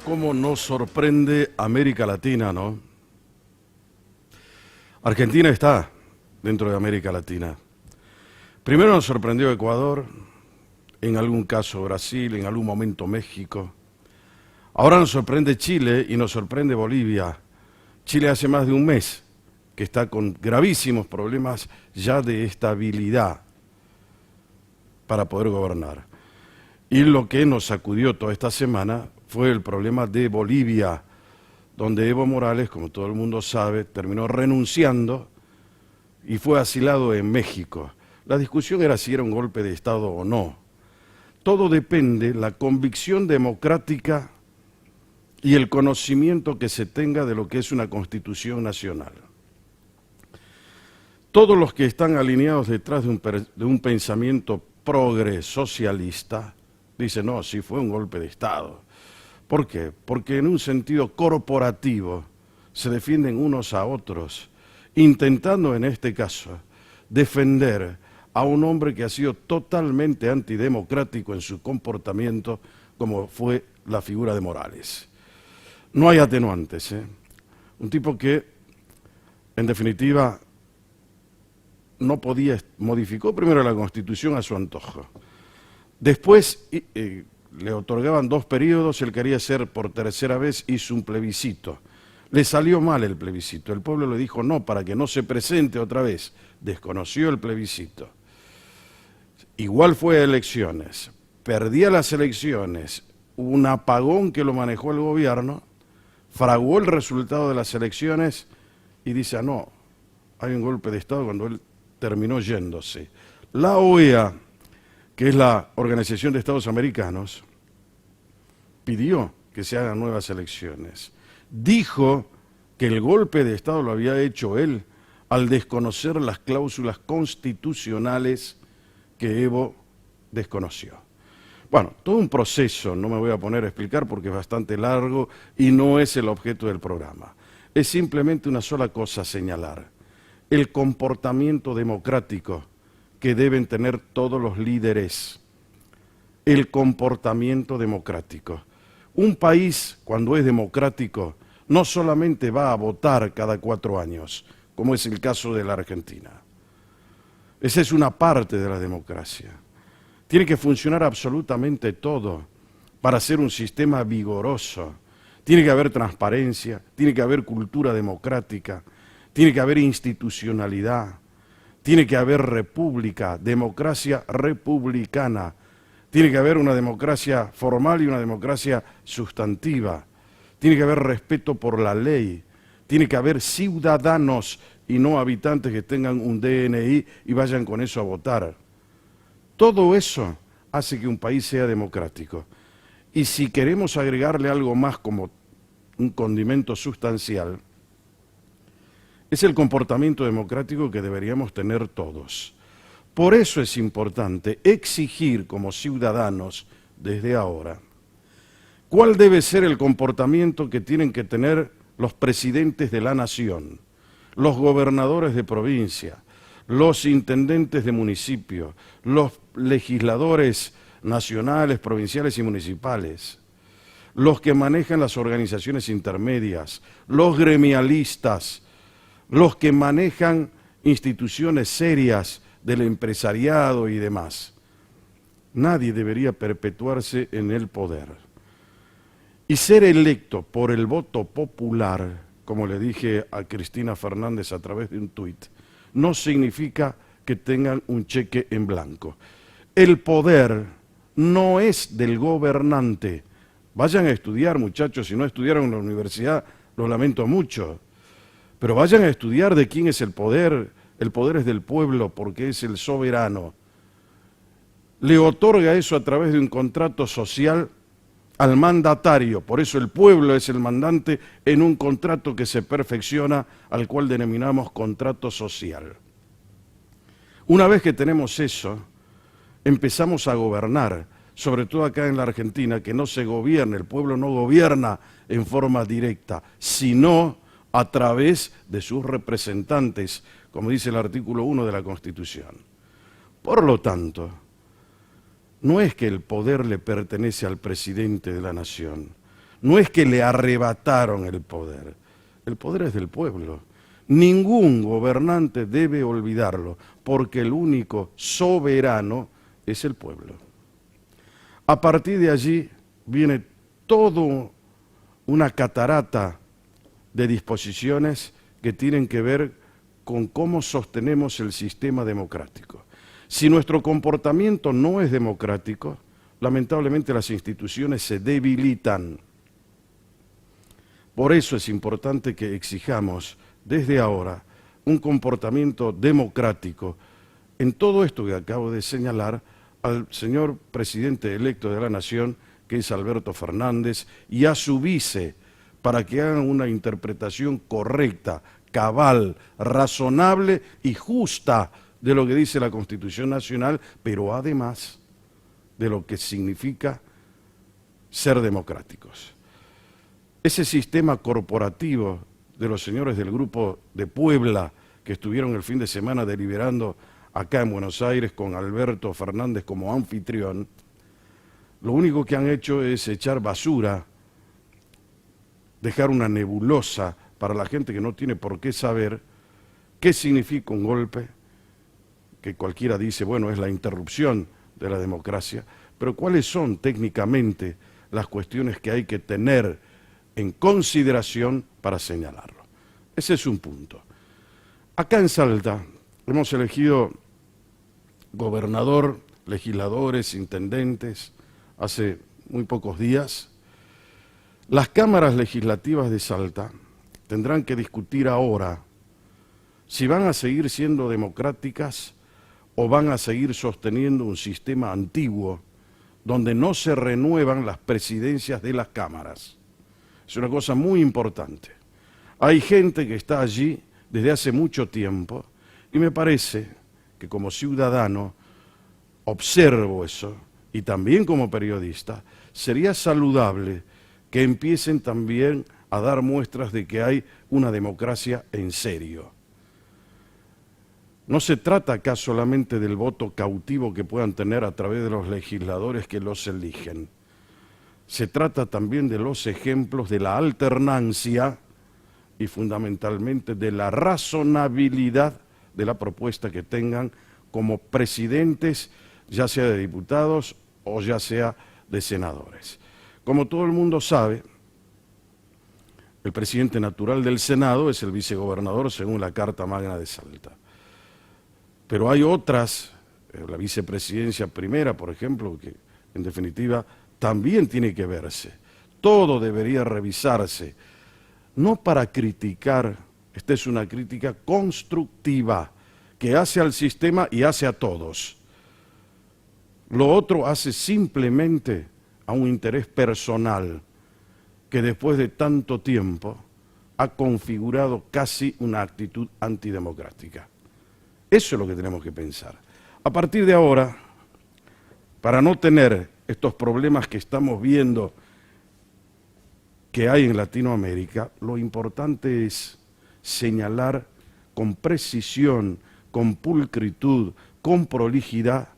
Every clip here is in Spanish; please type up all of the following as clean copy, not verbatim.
Cómo nos sorprende América Latina, ¿no? Argentina está dentro de América Latina. Primero nos sorprendió Ecuador, en algún caso Brasil, en algún momento México. Ahora nos sorprende Chile y nos sorprende Bolivia. Chile hace más de un mes que está con gravísimos problemas ya de estabilidad para poder gobernar. Y lo que nos sacudió toda esta semana fue el problema de Bolivia, donde Evo Morales, como todo el mundo sabe, terminó renunciando y fue asilado en México. La discusión era si era un golpe de Estado o no. Todo depende de la convicción democrática y el conocimiento que se tenga de lo que es una constitución nacional. Todos los que están alineados detrás de un pensamiento progre socialista dicen, no, sí fue un golpe de Estado. ¿Por qué? Porque en un sentido corporativo se defienden unos a otros, intentando en este caso defender a un hombre que ha sido totalmente antidemocrático en su comportamiento, como fue la figura de Morales. No hay atenuantes, ¿eh? Un tipo que, en definitiva, no podía, modificó primero la Constitución a su antojo. Después le otorgaban 2 periodos, él quería ser por tercera vez, hizo un plebiscito. Le salió mal el plebiscito, el pueblo le dijo no, para que no se presente otra vez. Desconoció el plebiscito. Igual fue a elecciones, perdía las elecciones, hubo un apagón que lo manejó el gobierno, fraguó el resultado de las elecciones y dice, no, hay un golpe de Estado cuando él terminó yéndose. La OEA, que es la Organización de Estados Americanos, pidió que se hagan nuevas elecciones. Dijo que el golpe de Estado lo había hecho él al desconocer las cláusulas constitucionales que Evo desconoció. Bueno, todo un proceso, no me voy a poner a explicar porque es bastante largo y no es el objeto del programa. Es simplemente una sola cosa señalar, el comportamiento democrático que deben tener todos los líderes, el comportamiento democrático. Un país, cuando es democrático, no solamente va a votar cada 4 años, como es el caso de la Argentina. Esa es una parte de la democracia. Tiene que funcionar absolutamente todo para ser un sistema vigoroso. Tiene que haber transparencia, tiene que haber cultura democrática, tiene que haber institucionalidad, tiene que haber república, democracia republicana. Tiene que haber una democracia formal y una democracia sustantiva. Tiene que haber respeto por la ley. Tiene que haber ciudadanos y no habitantes que tengan un DNI y vayan con eso a votar. Todo eso hace que un país sea democrático. Y si queremos agregarle algo más como un condimento sustancial, es el comportamiento democrático que deberíamos tener todos. Por eso es importante exigir como ciudadanos desde ahora cuál debe ser el comportamiento que tienen que tener los presidentes de la nación, los gobernadores de provincia, los intendentes de municipio, los legisladores nacionales, provinciales y municipales, los que manejan las organizaciones intermedias, los gremialistas, los que manejan instituciones serias del empresariado y demás. Nadie debería perpetuarse en el poder. Y ser electo por el voto popular, como le dije a Cristina Fernández a través de un tuit, no significa que tengan un cheque en blanco. El poder no es del gobernante. Vayan a estudiar, muchachos, si no estudiaron en la universidad, lo lamento mucho. Pero vayan a estudiar de quién es el poder. El poder es del pueblo porque es el soberano. Le otorga eso a través de un contrato social al mandatario. Por eso el pueblo es el mandante en un contrato que se perfecciona, al cual denominamos contrato social. Una vez que tenemos eso, empezamos a gobernar, sobre todo acá en la Argentina, que no se gobierna, el pueblo no gobierna en forma directa, sino a través de sus representantes, como dice el artículo 1 de la Constitución. Por lo tanto, no es que el poder le pertenece al presidente de la nación, no es que le arrebataron el poder es del pueblo. Ningún gobernante debe olvidarlo, porque el único soberano es el pueblo. A partir de allí viene todo una catarata de disposiciones que tienen que ver con cómo sostenemos el sistema democrático. Si nuestro comportamiento no es democrático, lamentablemente las instituciones se debilitan. Por eso es importante que exijamos desde ahora un comportamiento democrático en todo esto que acabo de señalar al señor presidente electo de la Nación, que es Alberto Fernández, y a su vice, para que hagan una interpretación correcta, cabal, razonable y justa de lo que dice la Constitución Nacional, pero además de lo que significa ser democráticos. Ese sistema corporativo de los señores del Grupo de Puebla, que estuvieron el fin de semana deliberando acá en Buenos Aires con Alberto Fernández como anfitrión, lo único que han hecho es echar basura, dejar una nebulosa para la gente que no tiene por qué saber qué significa un golpe, que cualquiera dice, bueno, es la interrupción de la democracia, pero cuáles son técnicamente las cuestiones que hay que tener en consideración para señalarlo. Ese es un punto. Acá en Salta hemos elegido gobernador, legisladores, intendentes, hace muy pocos días. Las cámaras legislativas de Salta tendrán que discutir ahora si van a seguir siendo democráticas o van a seguir sosteniendo un sistema antiguo donde no se renuevan las presidencias de las cámaras. Es una cosa muy importante. Hay gente que está allí desde hace mucho tiempo y me parece que como ciudadano observo eso y también como periodista, sería saludable que empiecen también a dar muestras de que hay una democracia en serio. No se trata acá solamente del voto cautivo que puedan tener a través de los legisladores que los eligen. Se trata también de los ejemplos de la alternancia y fundamentalmente de la razonabilidad de la propuesta que tengan como presidentes, ya sea de diputados o ya sea de senadores. Como todo el mundo sabe, el presidente natural del Senado es el vicegobernador según la Carta Magna de Salta. Pero hay otras, la vicepresidencia primera, por ejemplo, que en definitiva también tiene que verse. Todo debería revisarse, no para criticar, esta es una crítica constructiva que hace al sistema y hace a todos. Lo otro hace simplemente a un interés personal que después de tanto tiempo ha configurado casi una actitud antidemocrática. Eso es lo que tenemos que pensar. A partir de ahora, para no tener estos problemas que estamos viendo que hay en Latinoamérica, lo importante es señalar con precisión, con pulcritud, con prolijidad,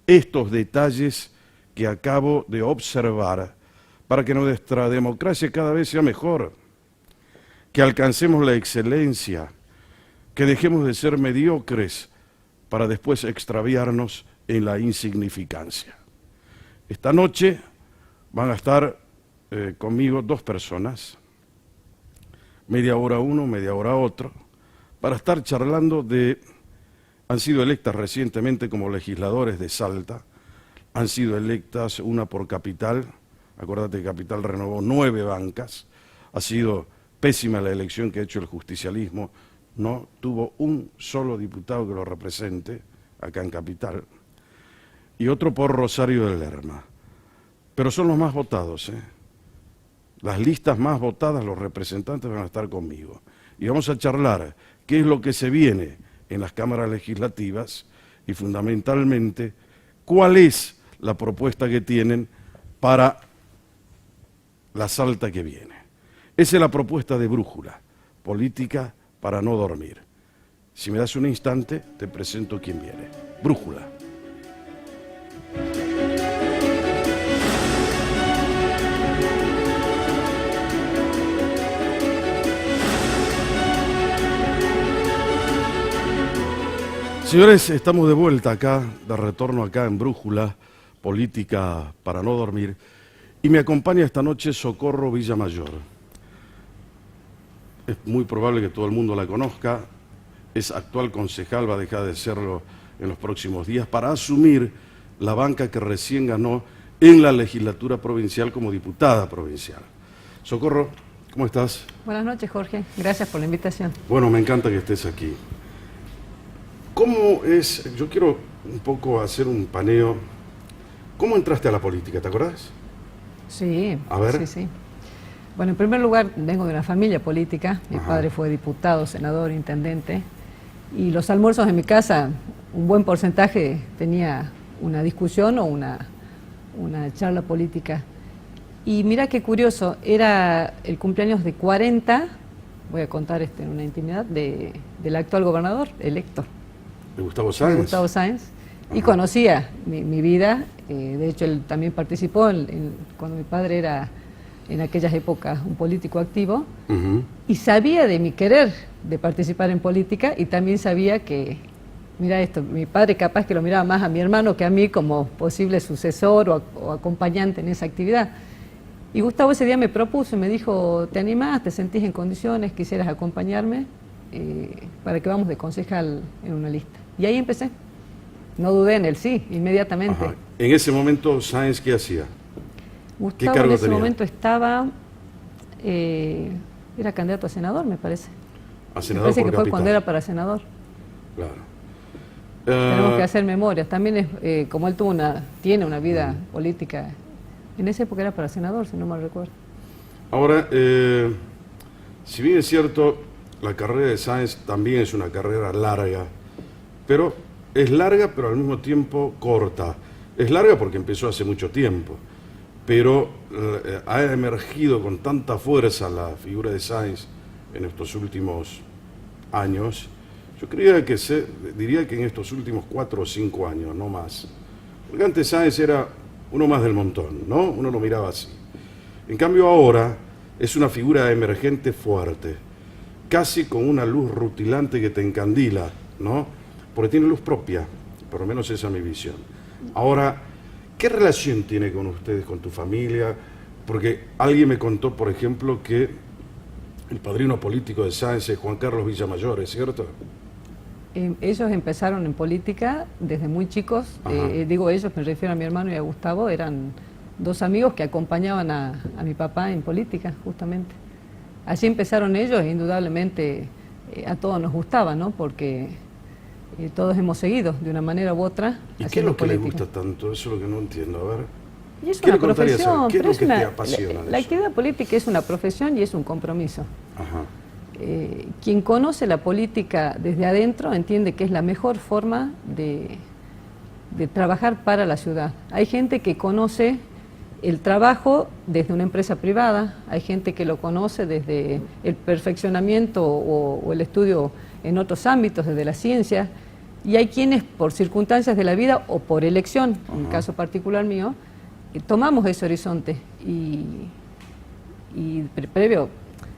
estos detalles que acabo de observar para que nuestra democracia cada vez sea mejor, que alcancemos la excelencia, que dejemos de ser mediocres para después extraviarnos en la insignificancia. Esta noche van a estar conmigo dos personas, media hora uno, media hora otro, para estar charlando han sido electas recientemente como legisladores de Salta, han sido electas una por Capital, acuérdate que Capital renovó 9 bancas, ha sido pésima la elección que ha hecho el justicialismo, no tuvo un solo diputado que lo represente acá en Capital, y otro por Rosario de Lerma. Pero son los más votados, ¿eh? Las listas más votadas, los representantes van a estar conmigo. Y vamos a charlar qué es lo que se viene en las cámaras legislativas y fundamentalmente cuál es la propuesta que tienen para la Salta que viene. Esa es la propuesta de Brújula, política para no dormir. Si me das un instante, te presento quién viene. Brújula. Señores, estamos de vuelta acá, de retorno acá en Brújula, política para no dormir, y me acompaña esta noche Socorro Villamayor. Es muy probable que todo el mundo la conozca, es actual concejal, va a dejar de serlo en los próximos días, para asumir la banca que recién ganó en la legislatura provincial como diputada provincial. Socorro, ¿cómo estás? Buenas noches, Jorge. Gracias por la invitación. Bueno, me encanta que estés aquí. ¿Cómo es? Yo quiero un poco hacer un paneo. ¿Cómo entraste a la política? ¿Te acordás? Sí, A ver. sí. Bueno, en primer lugar, vengo de una familia política. Mi Ajá. padre fue diputado, senador, intendente. Y los almuerzos en mi casa, un buen porcentaje tenía una discusión o una charla política. Y mira qué curioso, era el cumpleaños de 40, voy a contar en una intimidad, del actual gobernador electo. ¿De Gustavo Sáenz? De Gustavo Sáenz. Y Ajá. conocía mi vida, de hecho él también participó cuando mi padre era en aquellas épocas un político activo, y sabía de mi querer de participar en política, y también sabía que, mira esto, mi padre capaz que lo miraba más a mi hermano que a mí como posible sucesor o acompañante en esa actividad. Y Gustavo ese día me propuso y me dijo, ¿te animás? ¿Te sentís en condiciones? ¿Quisieras acompañarme? Para que vamos de concejal en una lista. Y ahí empecé. No dudé en el sí, inmediatamente. Ajá. En ese momento, Sáenz, ¿qué hacía? Gustavo cargo en ese tenía? momento estaba, era candidato a senador, me parece. A Me senador parece por que fue capital. cuando era para senador. Claro. Tenemos que hacer memorias. También es, como él tiene una vida política, en esa época era para senador, si no mal recuerdo. Ahora, si bien es cierto, la carrera de Sáenz también es una carrera larga, pero es larga, pero al mismo tiempo corta. Es larga porque empezó hace mucho tiempo, pero ha emergido con tanta fuerza la figura de Sáenz en estos últimos años. Yo diría que en estos últimos 4 o 5 años, no más. Porque antes Sáenz era uno más del montón, ¿no? Uno lo miraba así. En cambio ahora es una figura emergente fuerte, casi con una luz rutilante que te encandila, ¿no? Porque tiene luz propia, por lo menos esa es mi visión. Ahora, ¿qué relación tiene con ustedes, con tu familia? Porque alguien me contó, por ejemplo, que el padrino político de Sáenz es Juan Carlos Villamayor, ¿es cierto? Ellos empezaron en política desde muy chicos. Digo ellos, me refiero a mi hermano y a Gustavo, eran dos amigos que acompañaban a mi papá en política, justamente. Así empezaron ellos e indudablemente a todos nos gustaba, ¿no? Porque todos hemos seguido de una manera u otra. ¿Y qué es lo que les gusta tanto? Eso es lo que no entiendo, a ver. Y es ¿Qué una le contarías profesión, ¿Qué es pero lo que te apasiona de la eso? actividad política es una profesión y es un compromiso. Ajá. Quien conoce la política desde adentro entiende que es la mejor forma de trabajar para la ciudad. Hay gente que conoce el trabajo desde una empresa privada, hay gente que lo conoce desde el perfeccionamiento o el estudio en otros ámbitos, desde la ciencia, y hay quienes por circunstancias de la vida o por elección, en el caso particular mío, tomamos ese horizonte y previo.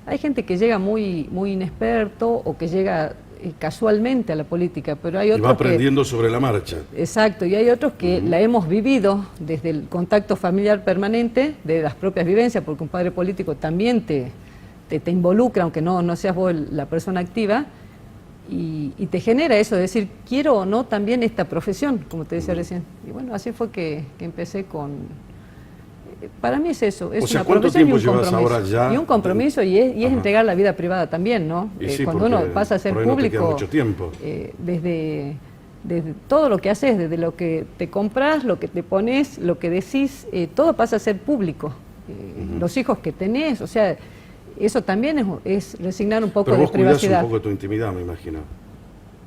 Hay gente que llega muy inexperto o que llega casualmente a la política, pero hay otros y va aprendiendo sobre la marcha. Exacto, y hay otros que la hemos vivido desde el contacto familiar permanente, de las propias vivencias, porque un padre político también te involucra, aunque no seas vos la persona activa, y te genera eso de decir, quiero o no también esta profesión, como te decía recién. Y bueno, así fue que empecé con... Para mí es eso, es una profesión y un compromiso. Y un compromiso y es entregar la vida privada también, ¿no? Sí, cuando uno pasa a ser público, no te queda mucho tiempo. Desde todo lo que haces, desde lo que te compras, lo que te pones, lo que decís, todo pasa a ser público. Los hijos que tenés, o sea, eso también es resignar un poco de privacidad. Pero vos cuidás un poco de tu intimidad, me imagino.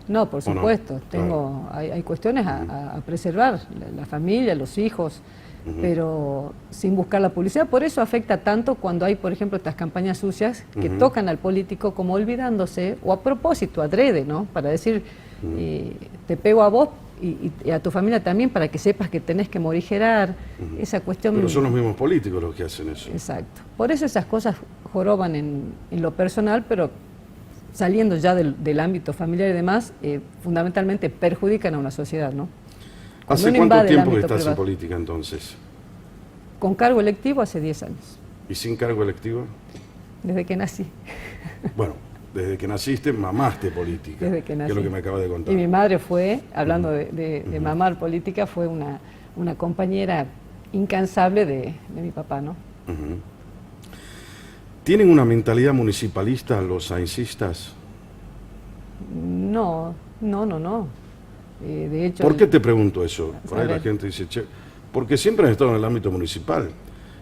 No, por supuesto, Claro. hay cuestiones a preservar, la familia, los hijos, pero sin buscar la publicidad. Por eso afecta tanto cuando hay, por ejemplo, estas campañas sucias que tocan al político como olvidándose, o a propósito, adrede, ¿no? Para decir, te pego a vos y a tu familia también, para que sepas que tenés que morigerar, esa cuestión... Pero son los mismos políticos los que hacen eso. Exacto. Por eso esas cosas joroban en lo personal, pero saliendo ya del ámbito familiar y demás, fundamentalmente perjudican a una sociedad, ¿no? Cuando ¿Hace uno cuánto invade el tiempo que ámbito estás en privado. política entonces? Con cargo electivo hace 10 años, ¿Y sin cargo electivo? desde que nací. Bueno, desde que naciste mamaste política, Desde que que nací. es lo que me acaba de contar. Y mi madre fue, hablando de mamar política, fue una compañera incansable de mi papá, ¿no? Ujú. ¿Tienen una mentalidad municipalista los saincistas? No. De hecho, ¿Por qué te pregunto eso? Por ahí A la ver. gente dice, che, porque siempre han estado en el ámbito municipal.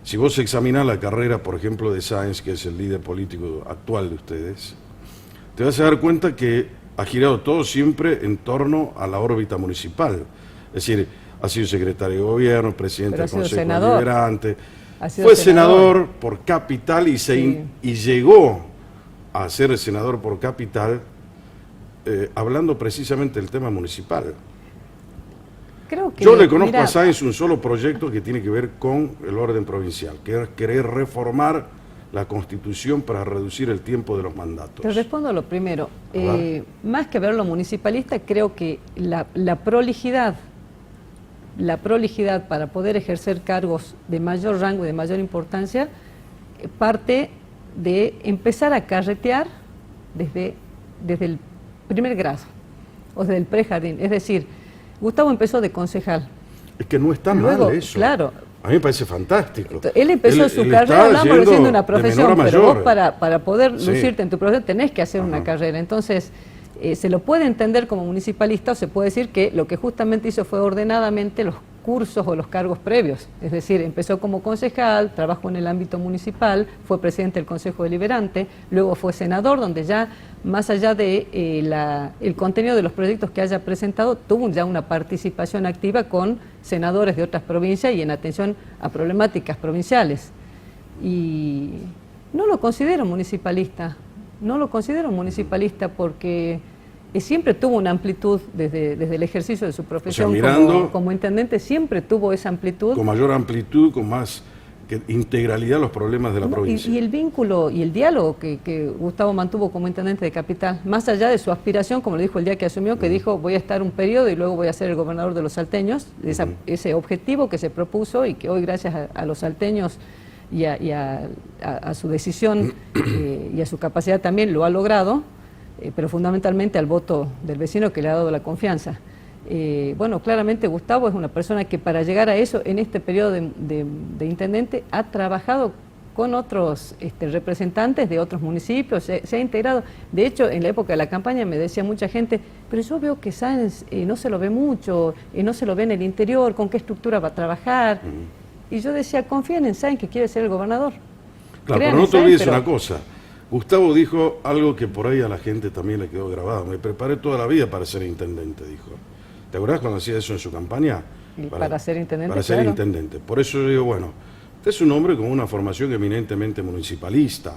Si vos examinás la carrera, por ejemplo, de Sáenz, que es el líder político actual de ustedes, te vas a dar cuenta que ha girado todo siempre en torno a la órbita municipal. Es decir, ha sido secretario de gobierno, presidente Pero ha del sido Consejo senador. Deliberante, Ha sido fue senador. senador por Capital y, Sí. y llegó a ser senador por Capital hablando precisamente del tema municipal. creo que... Yo le conozco mira, a Sáenz un solo proyecto que tiene que ver con el orden provincial, que es querer reformar la Constitución para reducir el tiempo de los mandatos. Te respondo a lo primero. ver. Más que verlo municipalista, creo que la prolijidad para poder ejercer cargos de mayor rango y de mayor importancia parte de empezar a carretear desde el primer grado o desde el prejardín. Es decir, Gustavo empezó de concejal. Es que no está Luego, mal eso. claro. A mí me parece fantástico. Él empezó su él carrera, está hablamos yendo recién de una de profesión, menor a pero mayor. vos para poder Sí. lucirte en tu profesión tenés que hacer una Ajá. carrera. Entonces, se lo puede entender como municipalista o se puede decir que lo que justamente hizo fue ordenadamente los cursos o los cargos previos. Es decir, empezó como concejal, trabajó en el ámbito municipal, fue presidente del Consejo Deliberante, luego fue senador, donde ya, más allá de el contenido de los proyectos que haya presentado, tuvo ya una participación activa con senadores de otras provincias y en atención a problemáticas provinciales. Y no lo considero municipalista, porque siempre tuvo una amplitud desde el ejercicio de su profesión como intendente, siempre tuvo esa amplitud. Con mayor amplitud, con más integralidad los problemas de la provincia. Y el vínculo y el diálogo que Gustavo mantuvo como intendente de Capital, más allá de su aspiración, como le dijo el día que asumió, que dijo voy a estar un periodo y luego voy a ser el gobernador de los salteños, ese objetivo que se propuso y que hoy gracias a los salteños y a su decisión y a su capacidad también lo ha logrado, pero fundamentalmente al voto del vecino que le ha dado la confianza. Bueno, claramente Gustavo es una persona que para llegar a eso, en este periodo de intendente, ha trabajado con otros representantes de otros municipios, se ha integrado. De hecho, en la época de la campaña me decía mucha gente, pero yo veo que Sáenz no se lo ve mucho, no se lo ve en el interior, ¿con qué estructura va a trabajar? Y yo decía, confíen en Sáenz que quiere ser el gobernador. Claro, pero no te olvides una cosa. Gustavo dijo algo que por ahí a la gente también le quedó grabado. Me preparé toda la vida para ser intendente, dijo. ¿Te acordás cuando hacía eso en su campaña? Para ser intendente, Para ser claro. intendente. Por eso yo digo, bueno, usted es un hombre con una formación eminentemente municipalista.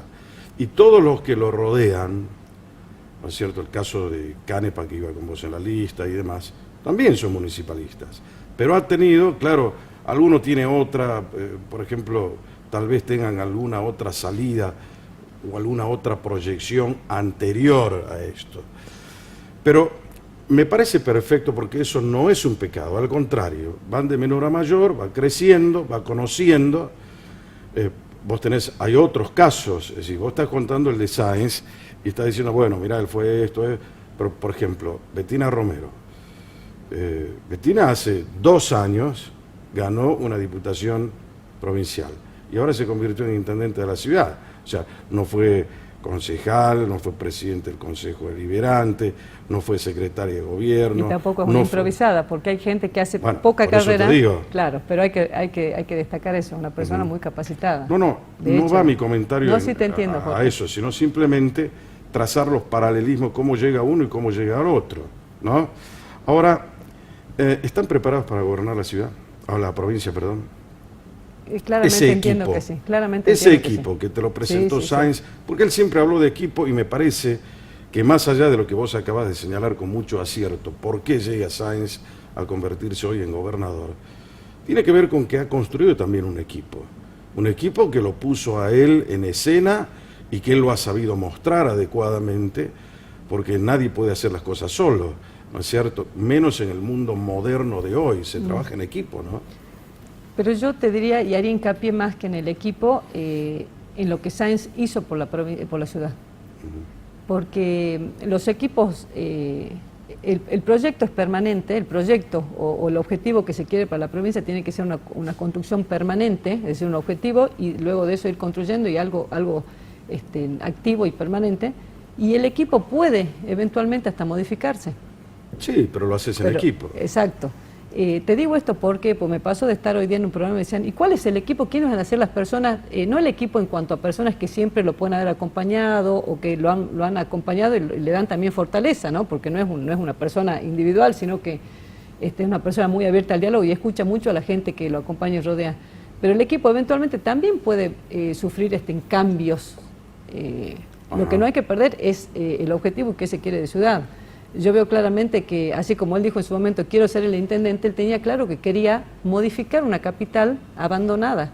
Y todos los que lo rodean, ¿no es cierto? El caso de Canepa, que iba con vos en la lista y demás, también son municipalistas. Pero ha tenido, claro, alguno tiene otra, por ejemplo, tal vez tengan alguna otra salida o alguna otra proyección anterior a esto. Pero me parece perfecto porque eso no es un pecado, al contrario, van de menor a mayor, va creciendo, va conociendo. Vos hay otros casos, es decir, vos estás contando el de Sáenz y estás diciendo, bueno, mirá, él fue esto, pero por ejemplo, Betina Romero. Betina hace 2 años ganó una diputación provincial y ahora se convirtió en intendente de la ciudad. O sea, no fue concejal, no fue presidente del Consejo Deliberante, no fue secretaria de gobierno. Y tampoco es una improvisada, porque hay gente que hace poca por eso carrera. te digo. Claro, pero hay que destacar eso, una persona muy capacitada. No va mi comentario no, sí te entiendo, a eso, sino simplemente trazar los paralelismos, cómo llega uno y cómo llega al otro, ¿no? Ahora, ¿están preparados para gobernar la ciudad? O la provincia, perdón. Claramente entiendo que sí. Ese equipo que te lo presentó Sáenz, porque él siempre habló de equipo y me parece que más allá de lo que vos acabas de señalar con mucho acierto, por qué llega Sáenz a convertirse hoy en gobernador, tiene que ver con que ha construido también un equipo que lo puso a él en escena y que él lo ha sabido mostrar adecuadamente porque nadie puede hacer las cosas solo, ¿no es cierto? Menos en el mundo moderno de hoy, se trabaja en equipo, ¿no? Pero yo te diría, y haría hincapié más que en el equipo, en lo que Sáenz hizo por la ciudad. Porque los equipos, el proyecto es permanente, el proyecto o el objetivo que se quiere para la provincia tiene que ser una construcción permanente, es decir, un objetivo, y luego de eso ir construyendo y algo activo y permanente, y el equipo puede eventualmente hasta modificarse. Sí, pero lo haces en equipo. Exacto. Te digo esto porque pues, me pasó de estar hoy día en un programa y me decían, ¿y cuál es el equipo? ¿Quiénes van a ser las personas? No el equipo en cuanto a personas que siempre lo pueden haber acompañado o que lo han acompañado y le dan también fortaleza, ¿no? Porque no es una persona individual, sino que es una persona muy abierta al diálogo y escucha mucho a la gente que lo acompaña y rodea. Pero el equipo eventualmente también puede sufrir en cambios. Lo que no hay que perder es el objetivo que se quiere de ciudad. Yo veo claramente que, así como él dijo en su momento, quiero ser el intendente, él tenía claro que quería modificar una capital abandonada.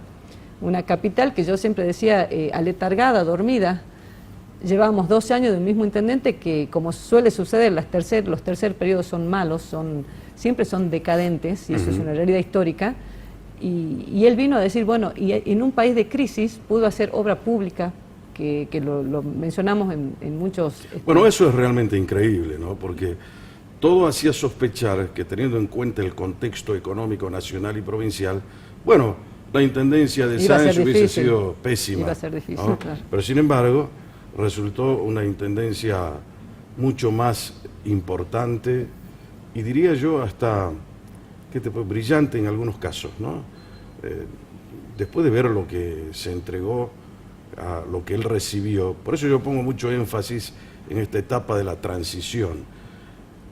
Una capital que yo siempre decía aletargada, dormida. Llevábamos 12 años del mismo intendente que, como suele suceder, los tercer periodos son malos, siempre son decadentes, y eso es una realidad histórica. Y él vino a decir, bueno, y en un país de crisis pudo hacer obra pública, que lo mencionamos en muchos... Bueno, eso es realmente increíble, ¿no? Porque todo hacía sospechar que, teniendo en cuenta el contexto económico nacional y provincial, bueno, la intendencia de Sáenz hubiese sido pésima. Iba a ser difícil, ¿no? claro. Pero sin embargo, resultó una intendencia mucho más importante y diría yo hasta brillante en algunos casos, ¿no? Después de ver lo que se entregó, a lo que él recibió, por eso yo pongo mucho énfasis en esta etapa de la transición.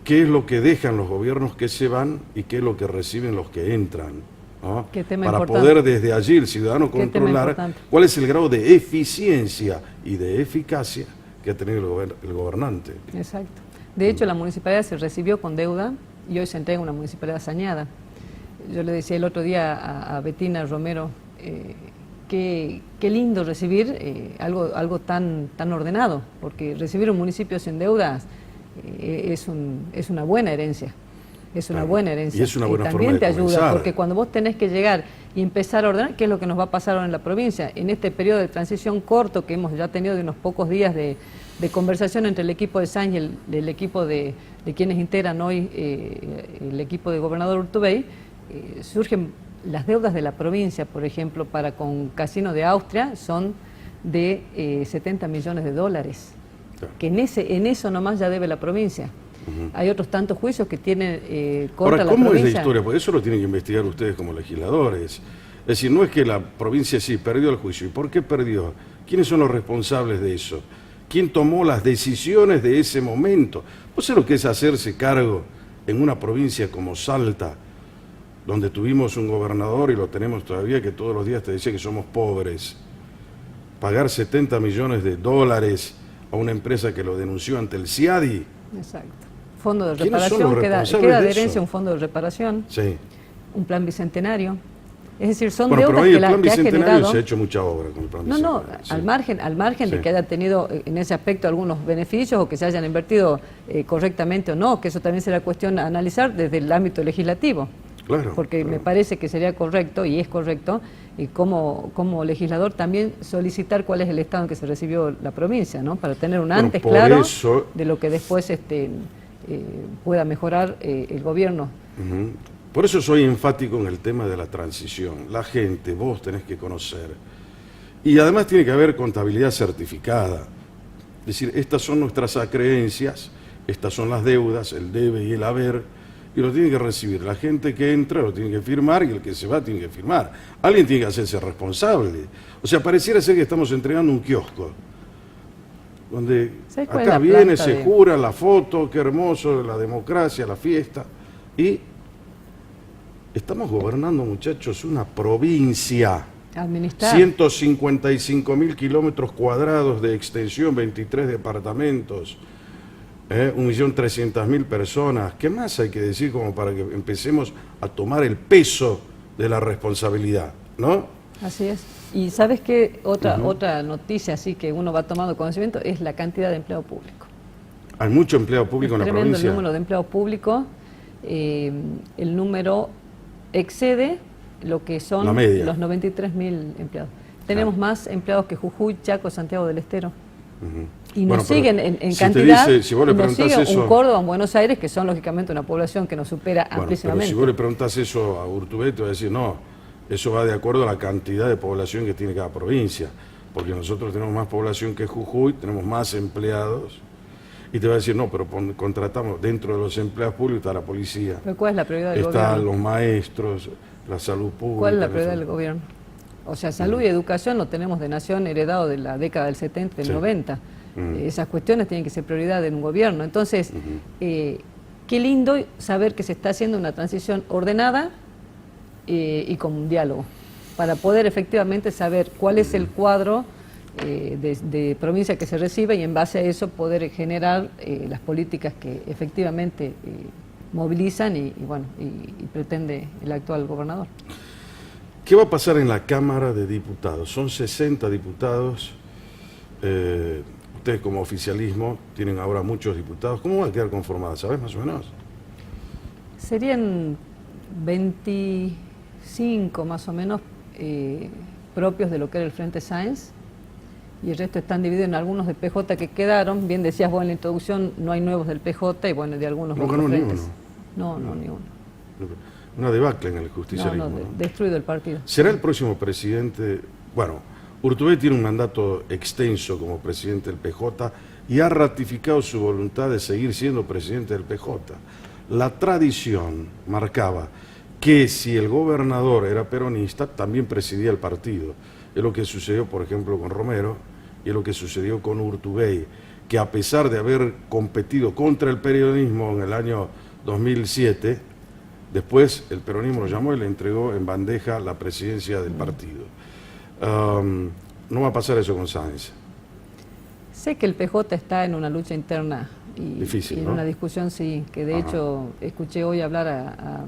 ¿Qué es lo que dejan los gobiernos que se van y qué es lo que reciben los que entran? ¿No? Para poder desde allí el ciudadano controlar cuál es el grado de eficiencia y de eficacia que ha tenido el gobernante. Exacto. De hecho, la municipalidad se recibió con deuda y hoy se entrega una municipalidad saneada. Yo le decía el otro día a Betina Romero, qué lindo recibir algo tan ordenado, porque recibir un municipio sin deudas es una buena herencia. Es una buena herencia. Y es una buena también forma de te ayuda, comenzar. porque cuando vos tenés que llegar y empezar a ordenar, ¿qué es lo que nos va a pasar ahora en la provincia? En este periodo de transición corto que hemos ya tenido de unos pocos días de conversación entre el equipo de Sáenz y el equipo de quienes integran hoy el equipo de gobernador Urtubey, surgen las deudas de la provincia, por ejemplo, para con Casino de Austria son de 70 millones de dólares, que en eso nomás ya debe la provincia. Hay otros tantos juicios que tienen contra la provincia. ¿Cómo es la historia? Porque eso lo tienen que investigar ustedes como legisladores. Es decir, no es que la provincia sí perdió el juicio. ¿Y por qué perdió? ¿Quiénes son los responsables de eso? ¿Quién tomó las decisiones de ese momento? ¿Vos sabés lo que es hacerse cargo en una provincia como Salta, donde tuvimos un gobernador, y lo tenemos todavía, que todos los días te decía que somos pobres? Pagar 70 millones de dólares a una empresa que lo denunció ante el CIADI. Exacto. Fondo de reparación, queda de herencia un fondo de reparación, sí, un plan bicentenario. Es decir, son bueno, deudas pero ahí que el plan que ha bicentenario generado... se ha hecho mucha obra con el plan bicentenario. Sí. al margen de que haya tenido en ese aspecto algunos beneficios o que se hayan invertido correctamente o no, que eso también será cuestión a analizar desde el ámbito legislativo. Claro, porque me parece que sería correcto, y es correcto, y como legislador también solicitar cuál es el estado en que se recibió la provincia, ¿no? Para tener un antes claro de lo que después pueda mejorar el gobierno. Por eso soy enfático en el tema de la transición. La gente, vos tenés que conocer. Y además tiene que haber contabilidad certificada. Es decir, estas son nuestras acreencias, estas son las deudas, el debe y el haber, y lo tiene que recibir. La gente que entra lo tiene que firmar y el que se va tiene que firmar. Alguien tiene que hacerse responsable. O sea, pareciera ser que estamos entregando un kiosco, donde acá viene, se jura la foto, qué hermoso, la democracia, la fiesta, y estamos gobernando, muchachos, una provincia. 155.000 kilómetros cuadrados de extensión, 23 departamentos, 1.300.000 personas. ¿Qué más hay que decir como para que empecemos a tomar el peso de la responsabilidad, ¿no? Así es. Y ¿sabes qué? Otra noticia así que uno va tomando conocimiento es la cantidad de empleo público. ¿Hay mucho empleado público en la tremendo provincia? el número de empleados públicos. El número excede lo que son La media. los 93.000 empleados. Tenemos más empleados que Jujuy, Chaco, Santiago del Estero. Y nos Bueno, pero siguen en si te cantidad, dice, si vos le y nos preguntás sigue eso- un Córdoba, un Buenos Aires, que son lógicamente una población que nos supera Bueno, pero amplísimamente. si vos le preguntás eso a Urtubey, te va a decir, no, eso va de acuerdo a la cantidad de población que tiene cada provincia, porque nosotros tenemos más población que Jujuy, tenemos más empleados, y te va a decir, no, pero contratamos, dentro de los empleados públicos está la policía, Pero ¿cuál es la prioridad del están gobierno? los maestros, la salud pública. ¿Cuál es la en prioridad fin. del gobierno? O sea, salud y educación lo tenemos de nación heredado de la década del 70, del Sí. 90. Esas cuestiones tienen que ser prioridad en un gobierno. Entonces, qué lindo saber que se está haciendo una transición ordenada y con un diálogo, para poder efectivamente saber cuál es el cuadro de provincia que se recibe y en base a eso poder generar las políticas que efectivamente movilizan y pretende el actual gobernador. ¿Qué va a pasar en la Cámara de Diputados? Son 60 diputados. Ustedes como oficialismo tienen ahora muchos diputados. ¿Cómo va a quedar conformada? ¿Sabes más o menos? Serían 25 más o menos propios de lo que era el Frente Sáenz y el resto están divididos en algunos de PJ que quedaron. Bien decías vos en la introducción, no hay nuevos del PJ y bueno, de algunos No otros ganó ni frentes. uno. No, ni uno. Una debacle en el justicialismo. ¿no? Destruido el partido. ¿Será el próximo presidente? Bueno, Urtubey tiene un mandato extenso como presidente del PJ y ha ratificado su voluntad de seguir siendo presidente del PJ. La tradición marcaba que si el gobernador era peronista, también presidía el partido. Es lo que sucedió, por ejemplo, con Romero y es lo que sucedió con Urtubey, que a pesar de haber competido contra el peronismo en el año 2007, después el peronismo lo llamó y le entregó en bandeja la presidencia del partido. No va a pasar eso con Sáenz. Sé que el PJ está en una lucha interna Difícil, y en ¿no? una discusión, sí, que de Ajá. hecho escuché hoy hablar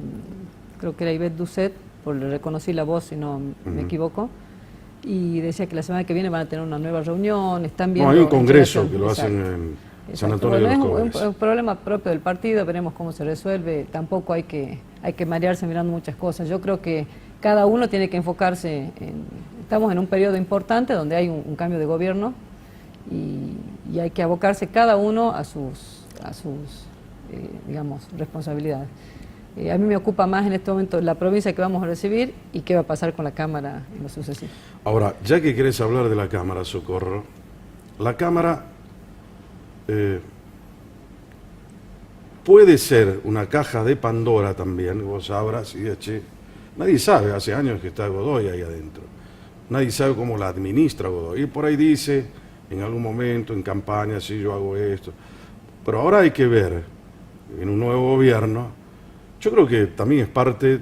creo que era Ivette Doucet, le reconocí la voz si no me equivoco, y decía que la semana que viene van a tener una nueva reunión, están viendo... No, hay un congreso en qué que lo hacen exacto. en San Exacto. Antonio de los Bueno, es Cobres. un problema propio del partido, veremos cómo se resuelve. Tampoco hay que marearse mirando muchas cosas. Yo creo que cada uno tiene que enfocarse estamos en un periodo importante donde hay un cambio de gobierno y hay que abocarse cada uno a sus digamos, responsabilidades. A mí me ocupa más en este momento la provincia que vamos a recibir y qué va a pasar con la Cámara en lo sucesivo. Ahora, ya que querés hablar de la Cámara, Socorro, la Cámara puede ser una caja de Pandora también, vos sabrás, y che, nadie sabe, hace años que está Godoy ahí adentro, nadie sabe cómo la administra Godoy, y por ahí dice, en algún momento, en campaña, sí, yo hago esto, pero ahora hay que ver, en un nuevo gobierno, yo creo que también es parte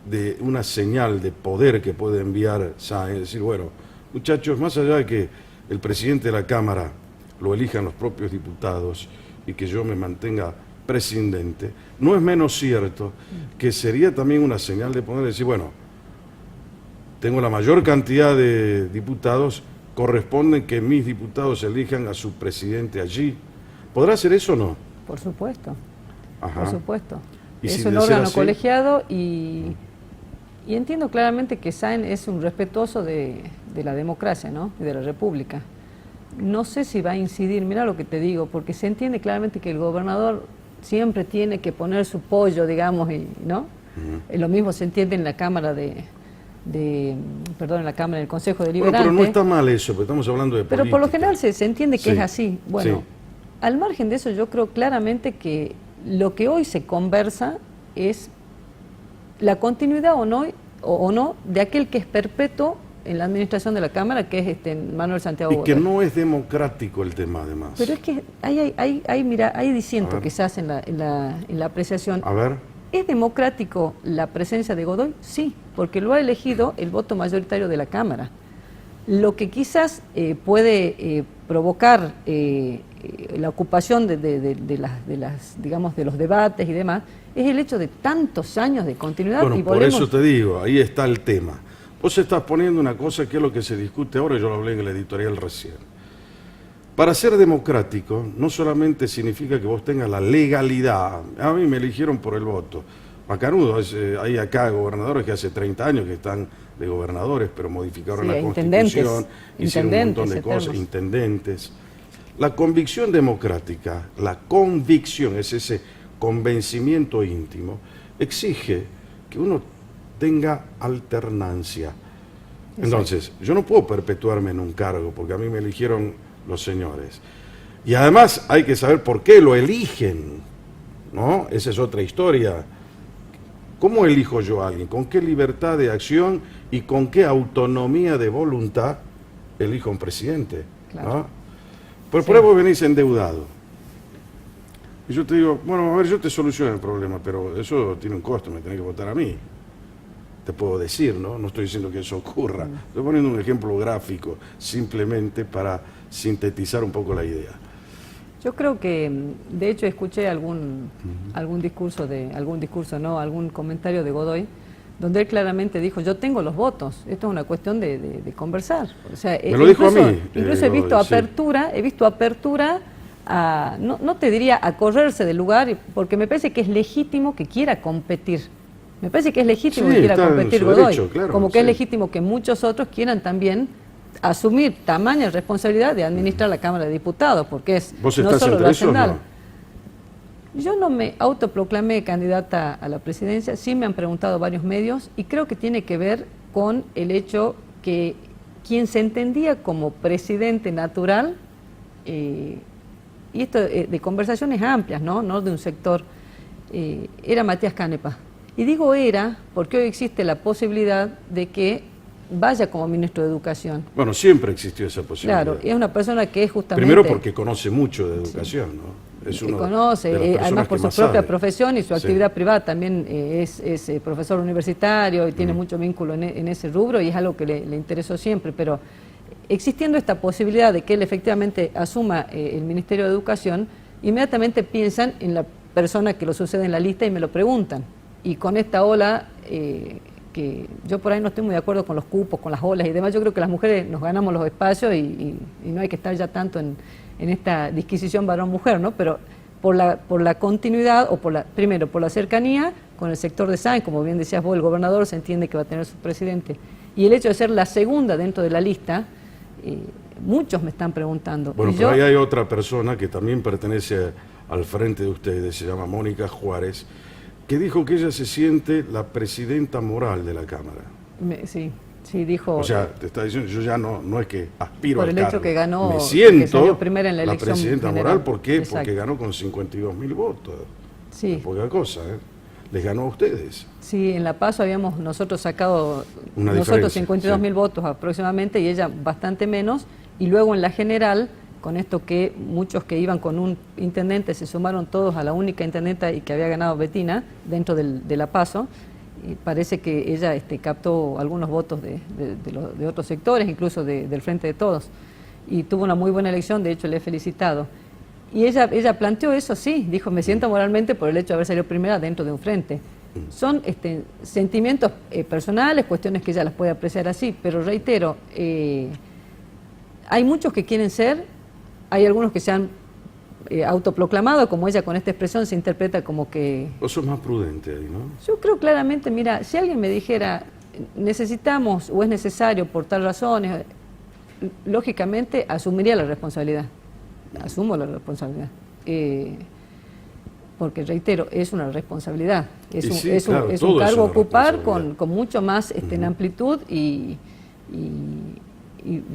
de una señal de poder que puede enviar Sáenz, decir, bueno, muchachos, más allá de que el presidente de la Cámara lo elijan los propios diputados y que yo me mantenga presidente, no es menos cierto que sería también una señal de poder decir, bueno, tengo la mayor cantidad de diputados, corresponde que mis diputados elijan a su presidente allí. ¿Podrá hacer eso o no? Por supuesto, Ajá. por supuesto. ¿Y Es si un de ser órgano así? colegiado y entiendo claramente que Sáenz es un respetuoso de la democracia, ¿no? Y de la república. No sé si va a incidir, mira lo que te digo, porque se entiende claramente que el gobernador siempre tiene que poner su pollo, digamos, ¿no? Lo mismo se entiende en la Cámara en la Cámara del Consejo Bueno, Deliberante. pero no está mal eso, porque estamos hablando de Pero política. por lo general se entiende que Sí, es así. Bueno, sí. al margen de eso, yo creo claramente que lo que hoy se conversa es la continuidad o no de aquel que es perpetuo en la administración de la Cámara, que es Manuel Santiago Y que Godoy. no es democrático el tema, además. Pero es que hay A disiento ver. quizás en la apreciación. A ver, ¿Es democrático la presencia de Godoy? Sí, porque lo ha elegido el voto mayoritario de la Cámara. Lo que quizás puede provocar la ocupación de los debates y demás es el hecho de tantos años de continuidad. bueno, y por volvemos, eso te digo, ahí está el tema. Vos estás poniendo una cosa que es lo que se discute ahora, yo lo hablé en el editorial recién. Para ser democrático no solamente significa que vos tengas la legalidad. A mí me eligieron por el voto. Macanudo, hay acá gobernadores que hace 30 años que están de gobernadores, pero modificaron la Constitución, hicieron un montón de cosas, intendentes. La convicción democrática, la convicción, es ese convencimiento íntimo, exige que uno tenga alternancia. Entonces, yo no puedo perpetuarme en un cargo, porque a mí me eligieron los señores. Y además hay que saber por qué lo eligen, ¿no? Esa es otra historia. ¿Cómo elijo yo a alguien? ¿Con qué libertad de acción y con qué autonomía de voluntad elijo a un presidente? Claro. ¿No? Pero por ahí vos venís endeudado. Y yo te digo, bueno, a ver, yo te soluciono el problema, pero eso tiene un costo, me tenés que votar a mí. Te puedo decir, ¿no? No estoy diciendo que eso ocurra. Estoy poniendo un ejemplo gráfico, simplemente para sintetizar un poco la idea. Yo creo que, de hecho, escuché algún comentario de Godoy, donde él claramente dijo, yo tengo los votos, esto es una cuestión de conversar. O sea, me lo dijo a mí. Incluso he visto apertura a, no te diría a correrse del lugar, porque me parece que es legítimo que quiera competir. Me parece que es legítimo que quiera competir Godoy, derecho, claro, como que es legítimo que muchos otros quieran también asumir tamaña responsabilidad de administrar la Cámara de Diputados, porque es ¿Vos estás no solo entre lo esos, hacendal. no? Yo no me autoproclamé candidata a la presidencia, sí me han preguntado varios medios, y creo que tiene que ver con el hecho que quien se entendía como presidente natural, y esto de conversaciones amplias, no de un sector, era Matías Canepa. Y digo era porque hoy existe la posibilidad de que vaya como ministro de Educación. Bueno, siempre existió esa posibilidad. Claro, es una persona que es justamente... Primero porque conoce mucho de educación, sí, ¿no? Es uno conoce, además por su propia profesión y su actividad privada también es profesor universitario y tiene mucho vínculo en ese rubro y es algo que le interesó siempre, pero existiendo esta posibilidad de que él efectivamente asuma el Ministerio de Educación, inmediatamente piensan en la persona que lo sucede en la lista y me lo preguntan. Y con esta ola, que yo por ahí no estoy muy de acuerdo con los cupos, con las olas y demás, yo creo que las mujeres nos ganamos los espacios y no hay que estar ya tanto en esta disquisición varón-mujer, ¿no? Pero por la continuidad, o primero por la cercanía con el sector de Sáenz, como bien decías vos, el gobernador se entiende que va a tener su presidente. Y el hecho de ser la segunda dentro de la lista, muchos me están preguntando. Bueno, pero ahí hay otra persona que también pertenece al frente de ustedes, se llama Mónica Juárez, que dijo que ella se siente la presidenta moral de la Cámara. Sí, dijo... O sea, te está diciendo, yo ya no es que aspiro al cargo. Por el hecho que ganó, me siento primera en la elección presidenta general. moral, ¿por qué? Exacto. Porque ganó con 52.000 votos. Sí. Poca cosa, ¿eh? Les ganó a ustedes. Sí, en La Paso habíamos nosotros sacado 52.000 votos aproximadamente y ella bastante menos, y luego en la general, con esto que muchos que iban con un intendente se sumaron todos a la única intendenta y que había ganado Betina dentro de La Paso, y parece que ella captó algunos votos de otros sectores, incluso del Frente de Todos, y tuvo una muy buena elección, de hecho le he felicitado. Y ella planteó eso, sí, dijo, me siento moralmente por el hecho de haber salido primera dentro de un frente. Son sentimientos personales, cuestiones que ella las puede apreciar así, pero reitero, hay muchos que quieren ser, hay algunos que se han autoproclamado, como ella con esta expresión se interpreta como que... Vos sos más prudente ahí, ¿no? Yo creo claramente, mira, si alguien me dijera, necesitamos o es necesario por tal razones, lógicamente asumiría la responsabilidad. Asumo la responsabilidad. Porque reitero, es una responsabilidad. Es un cargo a ocupar con mucho más en amplitud y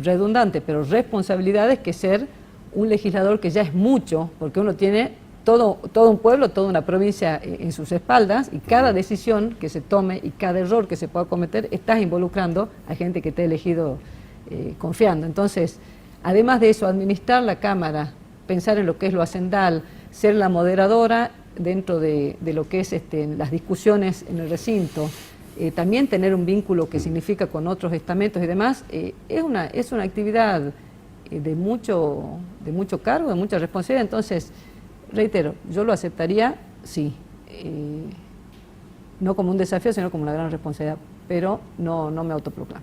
redundante, pero responsabilidades que ser un legislador que ya es mucho, porque uno tiene todo un pueblo, toda una provincia en sus espaldas, y cada decisión que se tome y cada error que se pueda cometer, estás involucrando a gente que te ha elegido confiando. Entonces, además de eso, administrar la Cámara, pensar en lo que es lo hacendal, ser la moderadora dentro de lo que es las discusiones en el recinto, también tener un vínculo que significa con otros estamentos y demás, es una actividad de mucho cargo, de mucha responsabilidad. Entonces, reitero, yo lo aceptaría, sí, no como un desafío, sino como una gran responsabilidad, pero no me autoproclamo.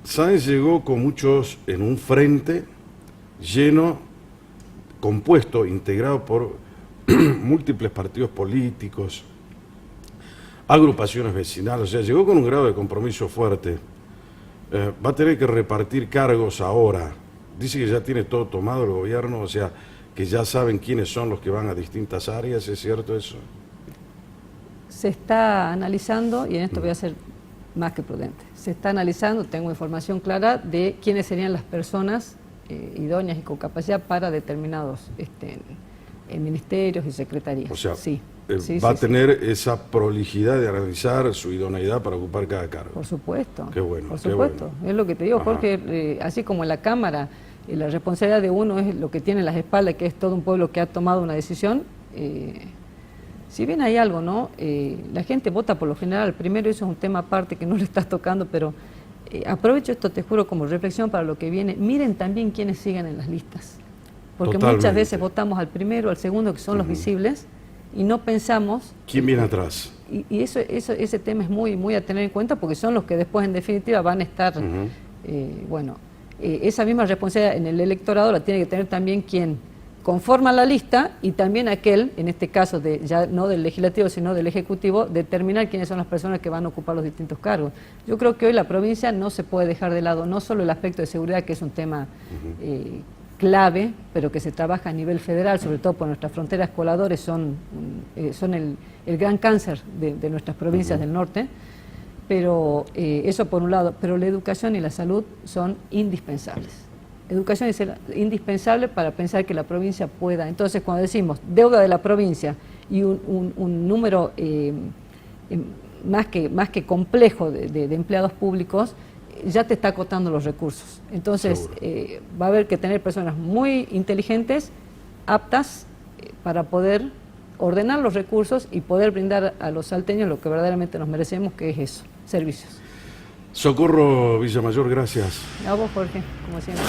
Sáenz llegó con muchos en un frente lleno, compuesto, integrado por múltiples partidos políticos, agrupaciones vecinales, o sea, llegó con un grado de compromiso fuerte. Va a tener que repartir cargos ahora. Dice que ya tiene todo tomado el gobierno, o sea, que ya saben quiénes son los que van a distintas áreas, ¿es cierto eso? Se está analizando, y en esto voy a ser más que prudente, se está analizando, tengo información clara de quiénes serían las personas idóneas y con capacidad para determinados ministerios y secretarías. O sea, sí, va a tener esa prolijidad de analizar su idoneidad para ocupar cada cargo. Por supuesto. Qué bueno. Por supuesto. Bueno. Es lo que te digo, Jorge, así como en la Cámara, la responsabilidad de uno es lo que tiene en las espaldas, que es todo un pueblo que ha tomado una decisión. Si bien hay algo, ¿no? La gente vota por lo general, primero eso es un tema aparte que no le estás tocando, pero aprovecho esto, te juro, como reflexión para lo que viene. Miren también quiénes siguen en las listas. Porque muchas veces votamos al primero, al segundo, que son los visibles, y no pensamos... ¿Quién viene atrás? Y ese tema es muy a tener en cuenta, porque son los que después, en definitiva, van a estar... esa misma responsabilidad en el electorado la tiene que tener también quien conforma la lista, y también aquel, en este caso, ya no del legislativo, sino del ejecutivo, determinar quiénes son las personas que van a ocupar los distintos cargos. Yo creo que hoy la provincia no se puede dejar de lado, no solo el aspecto de seguridad, que es un tema... clave, pero que se trabaja a nivel federal, sobre todo por nuestras fronteras coladores, son el gran cáncer de nuestras provincias del norte, pero eso por un lado, pero la educación y la salud son indispensables. Educación es indispensable para pensar que la provincia pueda. Entonces, cuando decimos deuda de la provincia y un número más que complejo de empleados públicos, ya te está acotando los recursos. Entonces, va a haber que tener personas muy inteligentes, aptas para poder ordenar los recursos y poder brindar a los salteños lo que verdaderamente nos merecemos, que es eso, servicios. Socorro Villamayor, gracias. A vos, Jorge, como siempre.